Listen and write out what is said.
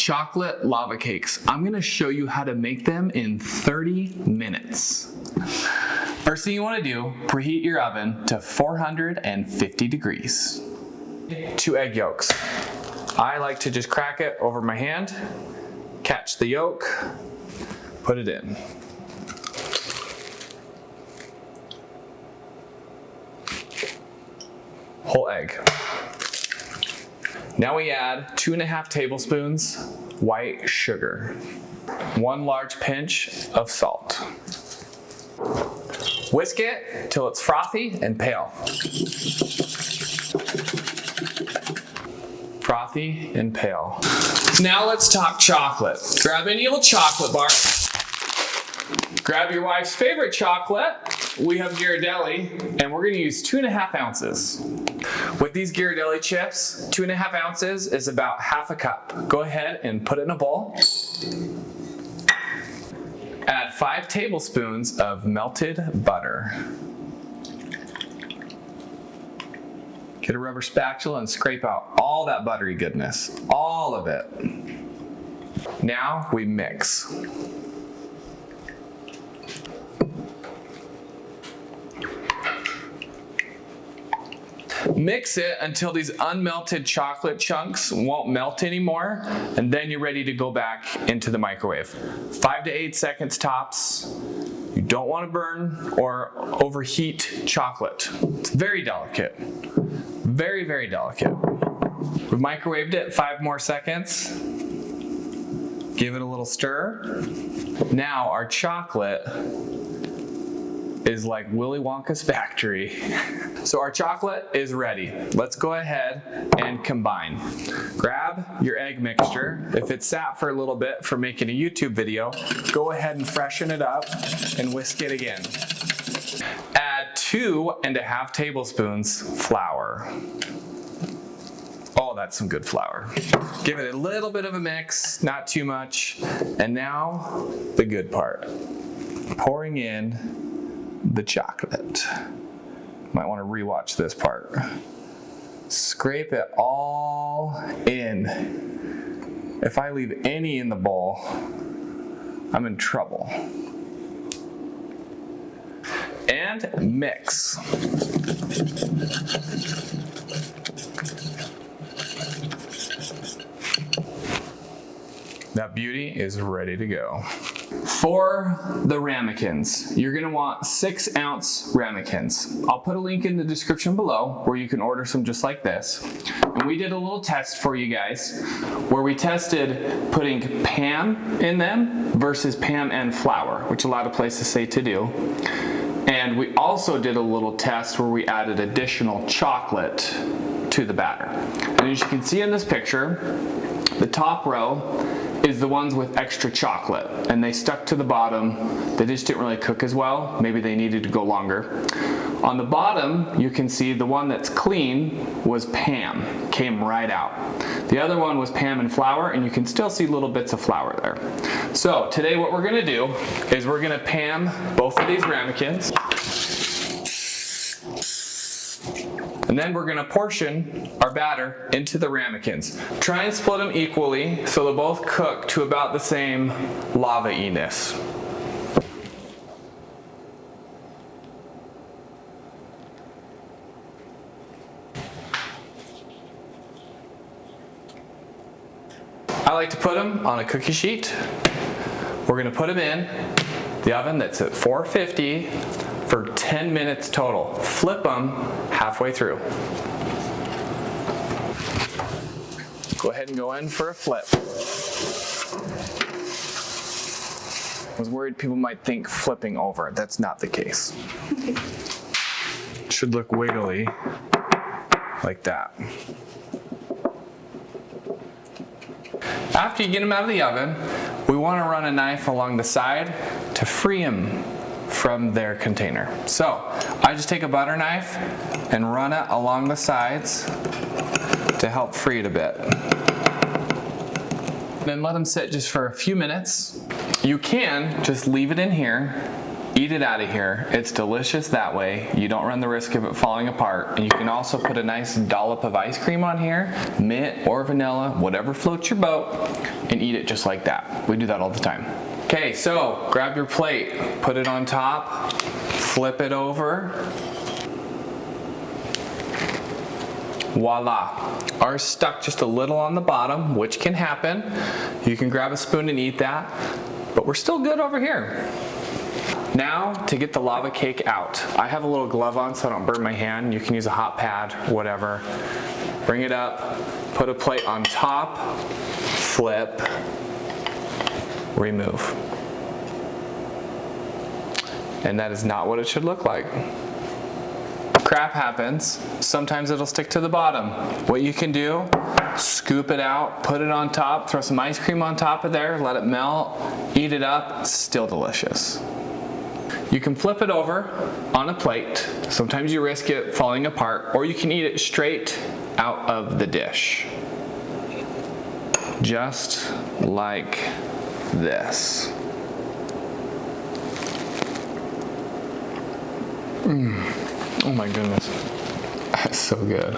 chocolate lava cakes. I'm gonna show you how to make them in 30 minutes. First thing you wanna do, preheat your oven to 450 degrees. 2 egg yolks. I like to just crack it over my hand, catch the yolk, put it in. Whole egg. Now we add 2.5 tablespoons white sugar, 1 large pinch of salt. Whisk it till it's frothy and pale. Frothy and pale. Now let's talk chocolate. Grab any old chocolate bar. Grab your wife's favorite chocolate. We have Ghirardelli, and we're gonna use 2.5 ounces. With these Ghirardelli chips, 2.5 ounces is about 1/2 cup. Go ahead and put it in a bowl. Add 5 tablespoons of melted butter. Get a rubber spatula and scrape out all that buttery goodness, all of it. Now we mix. Mix it until these unmelted chocolate chunks won't melt anymore, and then you're ready to go back into the microwave. 5 to 8 seconds tops. You don't want to burn or overheat chocolate. It's very delicate. Very, very delicate. We've microwaved it 5 more seconds. Give it a little stir. Now our chocolate is like Willy Wonka's factory. So our chocolate is ready. Let's go ahead and combine. Grab your egg mixture. If it's sat for a little bit for making a YouTube video, go ahead and freshen it up and whisk it again. Add 2.5 tablespoons flour. Oh, that's some good flour. Give it a little bit of a mix, not too much. And now, the good part. Pouring in the chocolate. Might want to rewatch this part. Scrape it all in. If I leave any in the bowl, I'm in trouble. And mix. That beauty is ready to go. For the ramekins, you're gonna want 6-ounce ramekins. I'll put a link in the description below where you can order some just like this. And we did a little test for you guys where we tested putting Pam in them versus Pam and flour, which a lot of places say to do. And we also did a little test where we added additional chocolate to the batter. And as you can see in this picture, the top row is the ones with extra chocolate, and they stuck to the bottom. They just didn't really cook as well. Maybe they needed to go longer. On the bottom, you can see the one that's clean was Pam, came right out. The other one was Pam and flour, and you can still see little bits of flour there. So today what we're gonna do is we're gonna Pam both of these ramekins. And then we're gonna portion our batter into the ramekins. Try and split them equally so they'll both cook to about the same lava-iness. I like to put them on a cookie sheet. We're gonna put them in the oven that's at 450 for 10 minutes total. Flip them halfway through. Go ahead and go in for a flip. I was worried people might think flipping over. That's not the case. It should look wiggly like that. After you get them out of the oven, we want to run a knife along the side to free them from their container. So I just take a butter knife and run it along the sides to help free it a bit. Then let them sit just for a few minutes. You can just leave it in here Eat it out of here. It's delicious that way. You don't run the risk of it falling apart. And you can also put a nice dollop of ice cream on here, mint or vanilla, whatever floats your boat, and eat it just like that. We do that all the time. Okay, so grab your plate, put it on top, flip it over. Voila. Ours stuck just a little on the bottom, which can happen. You can grab a spoon and eat that, but we're still good over here. Now to get the lava cake out. I have a little glove on so I don't burn my hand. You can use a hot pad, whatever. Bring it up, put a plate on top, flip, remove. And that is not what it should look like. Crap happens. Sometimes it'll stick to the bottom. What you can do, scoop it out, put it on top, throw some ice cream on top of there, let it melt, eat it up, it's still delicious. You can flip it over on a plate. Sometimes you risk it falling apart, or you can eat it straight out of the dish. Just like this. Oh my goodness, that's so good.